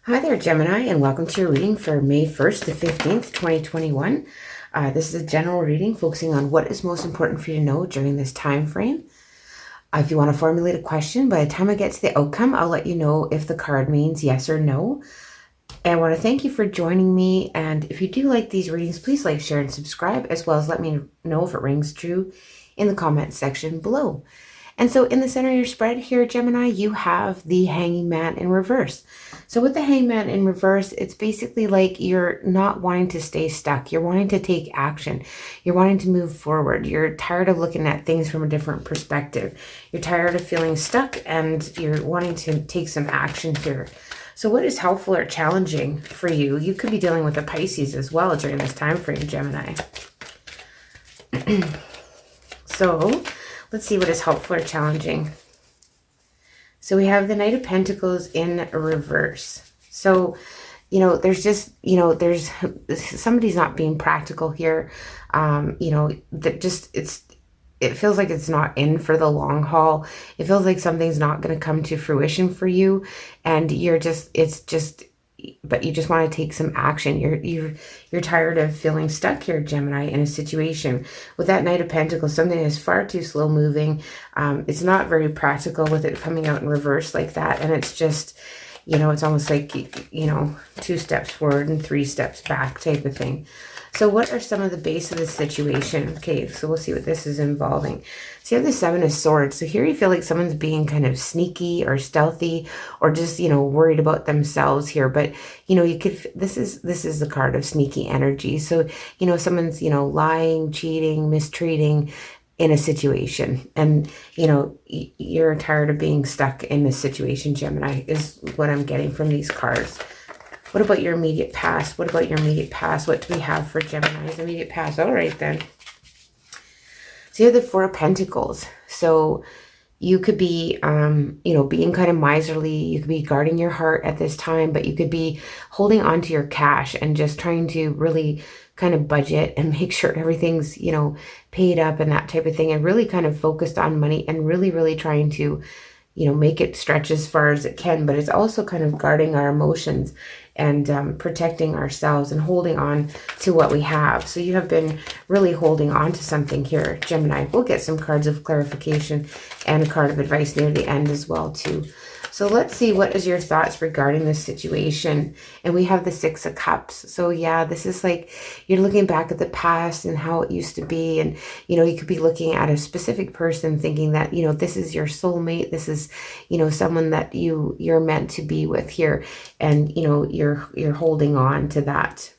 Hi there, Gemini, and welcome to your reading for May 1st to 15th, 2021. This is a general reading focusing on what is most important for you to know during this time frame. If you want to formulate a question, by the time I get to the outcome, I'll let you know if the card means yes or no. And I want to thank you for joining me. And if you do like these readings, please like, share, and subscribe, as well as let me know if it rings true in the comments section below. And so in the center of your spread here, Gemini, you have the Hanging Man in reverse. So with the Hanging Man in reverse, it's basically like you're not wanting to stay stuck. You're wanting to take action. You're wanting to move forward. You're tired of looking at things from a different perspective. You're tired of feeling stuck and you're wanting to take some action here. So what is helpful or challenging for you? You could be dealing with a Pisces as well during this time frame, Gemini. So let's see what is helpful or challenging. So we have the Knight of Pentacles in reverse. So, there's just, there's somebody's not being practical here. That just, it feels like it's not in for the long haul. It feels like something's not going to come to fruition for you. And but you just want to take some action. You're tired of feeling stuck here, Gemini, in a situation. With that Knight of Pentacles, something is far too slow moving. It's not very practical with it coming out in reverse like that. And it's just, it's almost like, 2 steps forward and 3 steps back type of thing. So what are some of the base of the situation? Okay, so we'll see what this is involving. So you have the 7 of Swords. So here you feel like someone's being kind of sneaky or stealthy or just, worried about themselves here. But, you could, this is the card of sneaky energy. So, someone's, lying, cheating, mistreating in a situation. And, you're tired of being stuck in this situation, Gemini, is what I'm getting from these cards. What about your immediate past? What about your immediate past? What do we have for Gemini's immediate past? All right, then. So you have the 4 of Pentacles. So you could be, being kind of miserly. You could be guarding your heart at this time, but you could be holding on to your cash and just trying to really kind of budget and make sure everything's, paid up and that type of thing, and really kind of focused on money and really, really trying to, make it stretch as far as it can. But it's also kind of guarding our emotions and protecting ourselves and holding on to what we have. So you have been really holding on to something here, Gemini. We'll get some cards of clarification and a card of advice near the end as well, too. So let's see, what is your thoughts regarding this situation? And we have the 6 of Cups. So yeah, this is like you're looking back at the past and how it used to be. And, you could be looking at a specific person thinking that, this is your soulmate. This is, someone that you're meant to be with here. And, you're holding on to that.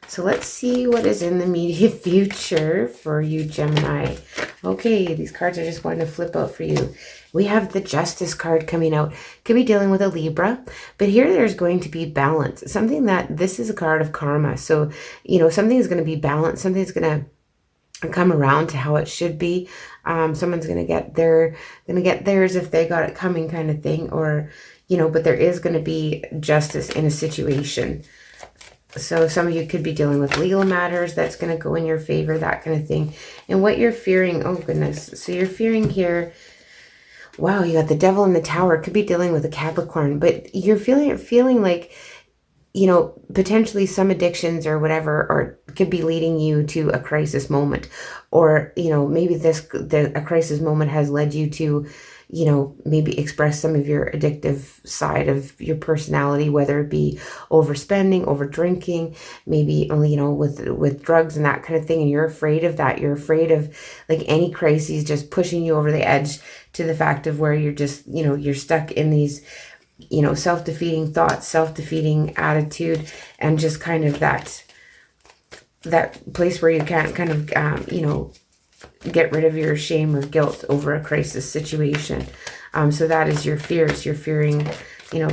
So let's see what is in the immediate future for you, Gemini. Okay, these cards are just going to flip out for you. We have the Justice card coming out. Could be dealing with a Libra, but here there's going to be balance. Something that, this is a card of karma. So, something is going to be balanced. Something's going to come around to how it should be. Someone's going to get theirs if they got it coming, kind of thing. Or, but there is going to be justice in a situation. So some of you could be dealing with legal matters that's going to go in your favor, that kind of thing. And what you're fearing, oh goodness. So you're fearing here, wow, you got the Devil in the Tower. Could be dealing with a Capricorn, but you're feeling like, potentially some addictions or whatever, or could be leading you to a crisis moment. Or, maybe a crisis moment has led you to, maybe express some of your addictive side of your personality, whether it be overspending, over drinking, maybe, with drugs and that kind of thing. And you're afraid of that. You're afraid of like any crises just pushing you over the edge to the fact of where you're just, you're stuck in these, self-defeating thoughts, self-defeating attitude, and just kind of that place where you can't kind of, get rid of your shame or guilt over a crisis situation. So that is your fears. You're fearing,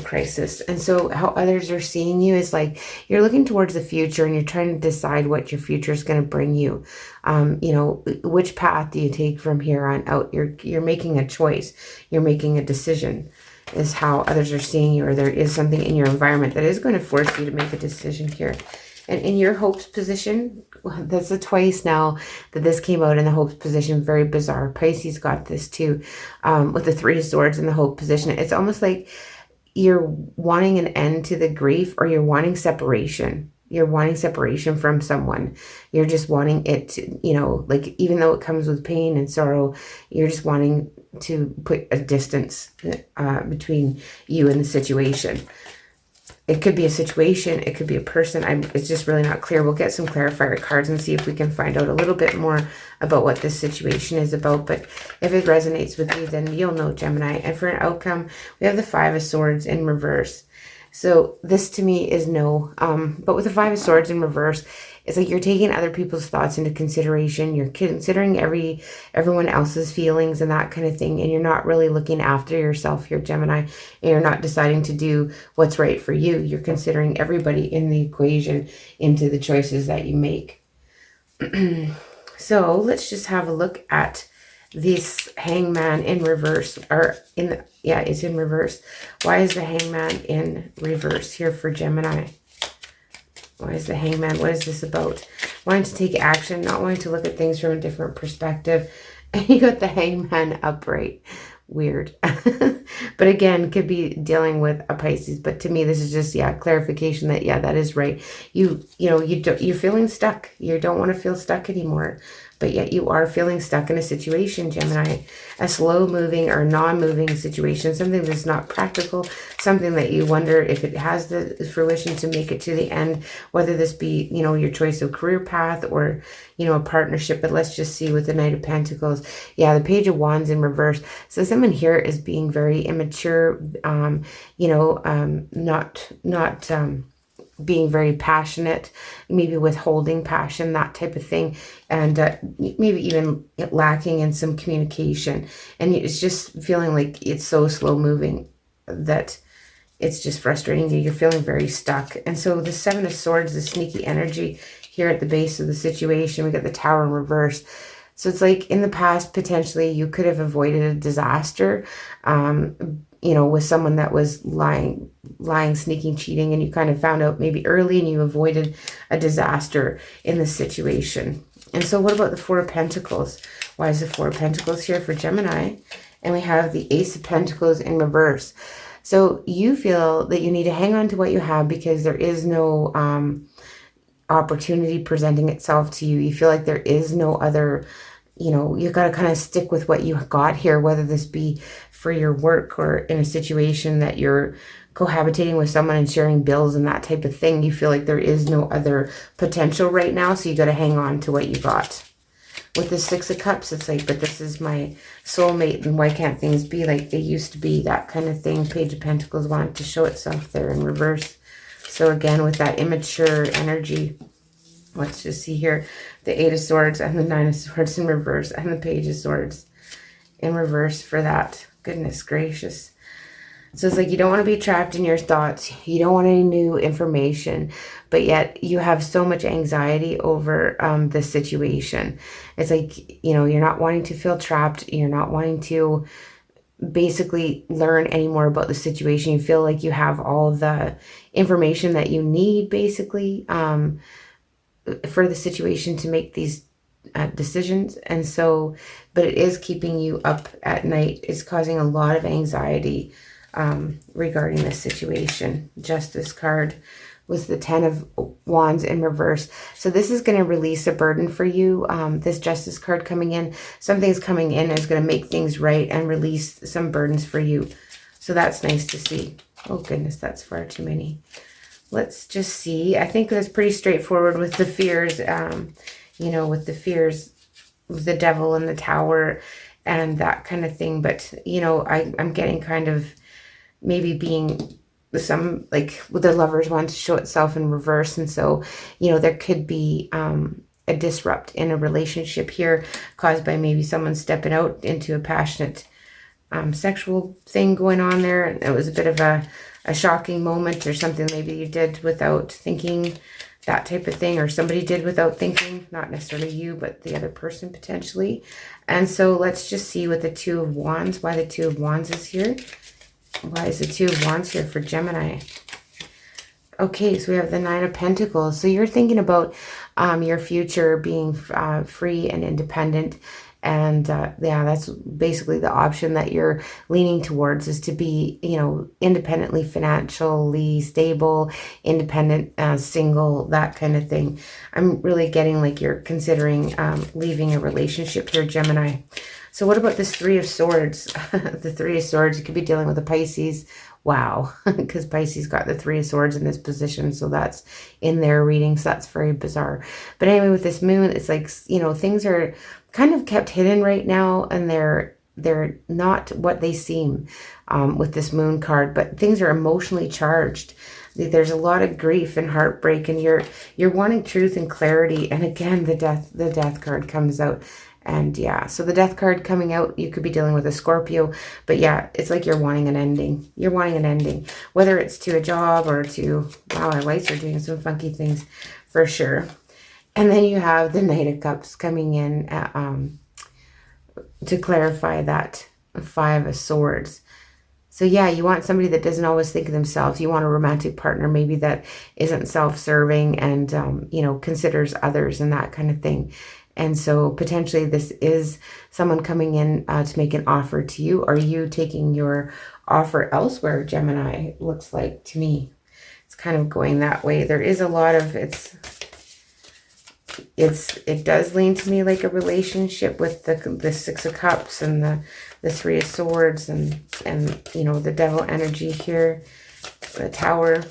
crisis. And so how others are seeing you is like you're looking towards the future and you're trying to decide what your future is going to bring you. Which path do you take from here on out? You're making a choice. You're making a decision, is how others are seeing you, or there is something in your environment that is going to force you to make a decision here. And in your hopes position, that's the twice now that this came out in the hopes position. Very bizarre. Pisces got this too, with the 3 of Swords in the hope position. It's almost like you're wanting an end to the grief, or you're wanting separation. You're wanting separation from someone. You're just wanting it to, you know, like, even though it comes with pain and sorrow, you're just wanting to put a distance between you and the situation. It could be a situation, it could be a person. It's just really not clear. We'll get some clarifier cards and see if we can find out a little bit more about what this situation is about. But if it resonates with you, then you'll know, Gemini. And for an outcome, we have the Five of Swords in reverse. So this to me is no. But with the Five of Swords in reverse, it's like you're taking other people's thoughts into consideration. You're considering everyone else's feelings and that kind of thing. And you're not really looking after yourself here, Gemini. And you're not deciding to do what's right for you. You're considering everybody in the equation into the choices that you make. So let's just have a look at this Hangman in reverse, or it's in reverse. Why is the Hangman in reverse here for Gemini? Why is the Hangman? What is this about? Wanting to take action, not wanting to look at things from a different perspective. And you got the Hangman upright. Weird. But again, could be dealing with a Pisces. But to me, this is just, clarification that, that is right. You're feeling stuck. You don't want to feel stuck anymore. But yet you are feeling stuck in a situation, Gemini. A slow-moving or non-moving situation, something that's not practical, something that you wonder if it has the fruition to make it to the end, whether this be, your choice of career path or, a partnership. But let's just see with the Knight of Pentacles. Yeah, the Page of Wands in reverse. So someone here is being very immature, not being very passionate, maybe withholding passion, that type of thing, and maybe even lacking in some communication. And it's just feeling like it's so slow moving that it's just frustrating you. You're feeling very stuck. And so the Seven of Swords, the sneaky energy here at the base of the situation, we got the Tower in reverse. So it's like in the past, potentially you could have avoided a disaster, with someone that was lying, sneaking, cheating, and you kind of found out maybe early and you avoided a disaster in the situation. And so what about the Four of Pentacles? Why is the Four of Pentacles here for Gemini? And we have the Ace of Pentacles in reverse. So you feel that you need to hang on to what you have because there is no opportunity presenting itself to you. You feel like there is no other, you got to kind of stick with what you got here, whether this be for your work or in a situation that you're cohabitating with someone and sharing bills and that type of thing. You feel like there is no other potential right now, so you got to hang on to what you got. With the Six of Cups, it's like, but this is my soulmate, and why can't things be like they used to be, that kind of thing. Page of Pentacles wanted to show itself there in reverse. So again, with that immature energy, let's just see here, the Eight of Swords and the Nine of Swords in reverse and the Page of Swords in reverse for that. Goodness gracious. So it's like you don't want to be trapped in your thoughts. You don't want any new information, but yet you have so much anxiety over the situation. It's like, you're not wanting to feel trapped. You're not wanting to basically learn any more about the situation. You feel like you have all the information that you need basically for the situation to make these decisions. And so, but it is keeping you up at night. It's causing a lot of anxiety regarding this situation. Justice card with the Ten of Wands in reverse. So this is going to release a burden for you. This Justice card coming in, something's coming in is going to make things right and release some burdens for you. So that's nice to see. Oh goodness, that's far too many. Let's just see. I think that's pretty straightforward with the fears, with the fears, the Devil and the Tower and that kind of thing. But, I'm getting kind of maybe being some, like, with the Lovers want to show itself in reverse. And so, there could be a disrupt in a relationship here caused by maybe someone stepping out into a passionate sexual thing going on there. And it was a bit of a shocking moment or something maybe you did without thinking, that type of thing, or somebody did without thinking, not necessarily you, but the other person potentially. And so let's just see with the Two of Wands, why the Two of Wands is here. Why is the Two of Wands here for Gemini? Okay, so we have the Nine of Pentacles. So you're thinking about your future being free and independent. And yeah, that's basically the option that you're leaning towards, is to be, you know, independently financially stable, independent, single, that kind of thing. I'm really getting like you're considering leaving a relationship here, Gemini. So what about this Three of Swords? The Three of Swords, you could be dealing with a Pisces. Wow, because Pisces got the Three of Swords in this position, so that's in their reading, so that's very bizarre. But anyway, with this moon, it's like, you know, things are kind of kept hidden right now, and they're not what they seem with this moon card, but things are emotionally charged. There's a lot of grief and heartbreak, and you're wanting truth and clarity. And again, the death card comes out. And yeah, so the death card coming out, you could be dealing with a Scorpio, but yeah, it's like you're wanting an ending. You're wanting an ending, whether it's to a job or to, wow, our lights are doing some funky things for sure. And then you have the Knight of Cups coming in to clarify that Five of Swords. So yeah, you want somebody that doesn't always think of themselves. You want a romantic partner maybe that isn't self-serving and, you know, considers others and that kind of thing. And so potentially this is someone coming in to make an offer to you, or you taking your offer elsewhere, Gemini, looks like to me. It's kind of going that way. There is a lot of, it does lean to me like a relationship with the Six of Cups and the Three of Swords and you know, the Devil energy here, the Tower.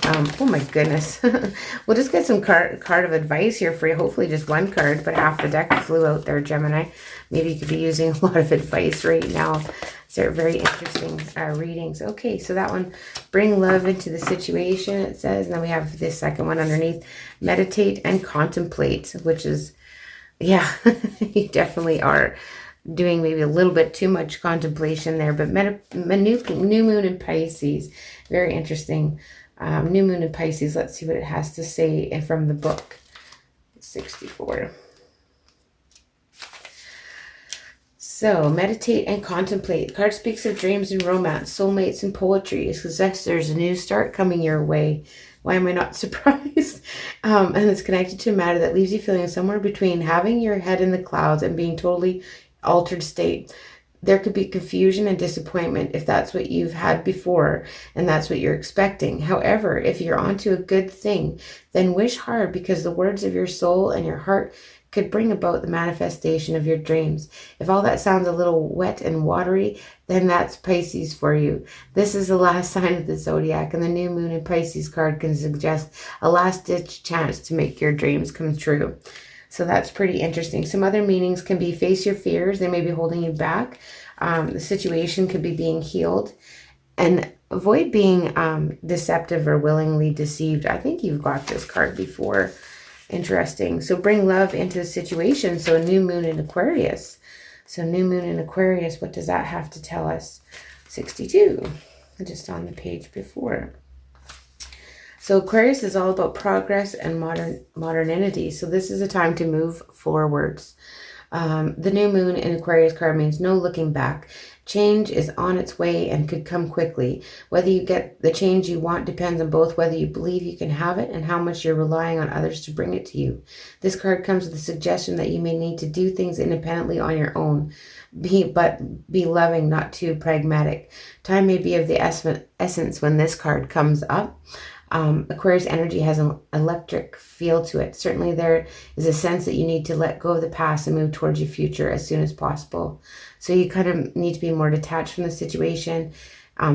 Oh my goodness. We'll just get some card of advice here for you. Hopefully just one card, but half the deck flew out there, Gemini. Maybe you could be using a lot of advice right now. They're very interesting readings. Okay, so that one, bring love into the situation, it says. And then we have this second one underneath, meditate and contemplate, which is, yeah, you definitely are doing maybe a little bit too much contemplation there. But new moon in Pisces, very interesting. New moon in Pisces. Let's see what it has to say from the book. 64. So, meditate and contemplate. The card speaks of dreams and romance, soulmates and poetry. It suggests there's a new start coming your way. Why am I not surprised? And it's connected to a matter that leaves you feeling somewhere between having your head in the clouds and being totally altered state. There could be confusion and disappointment if that's what you've had before and that's what you're expecting. However, if you're onto a good thing, then wish hard, because the words of your soul and your heart could bring about the manifestation of your dreams. If all that sounds a little wet and watery, then that's Pisces for you. This is the last sign of the zodiac, and the new moon in Pisces card can suggest a last-ditch chance to make your dreams come true. So that's pretty interesting. Some other meanings can be face your fears. They may be holding you back. The situation could be being healed. And avoid being deceptive or willingly deceived. I think you've got this card before. Interesting. So bring love into the situation. So a new moon in Aquarius. So new moon in Aquarius, what does that have to tell us? 62. Just on the page before. So Aquarius is all about progress and modernity. So this is a time to move forwards. The new moon in Aquarius card means no looking back. Change is on its way and could come quickly. Whether you get the change you want depends on both whether you believe you can have it and how much you're relying on others to bring it to you. This card comes with a suggestion that you may need to do things independently on your own. But be loving, not too pragmatic. Time may be of the essence when this card comes up. Aquarius energy has an electric feel to it. Certainly there is a sense that you need to let go of the past and move towards your future as soon as possible. So you kind of need to be more detached from the situation.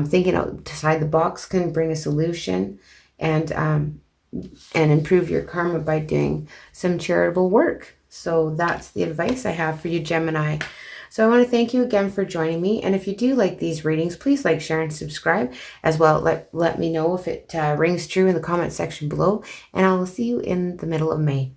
Thinking outside the box can bring a solution and improve your karma by doing some charitable work. So that's the advice I have for you, Gemini. So I want to thank you again for joining me. And if you do like these readings, please like, share, and subscribe as well. Let me know if it rings true in the comment section below. And I will see you in the middle of May.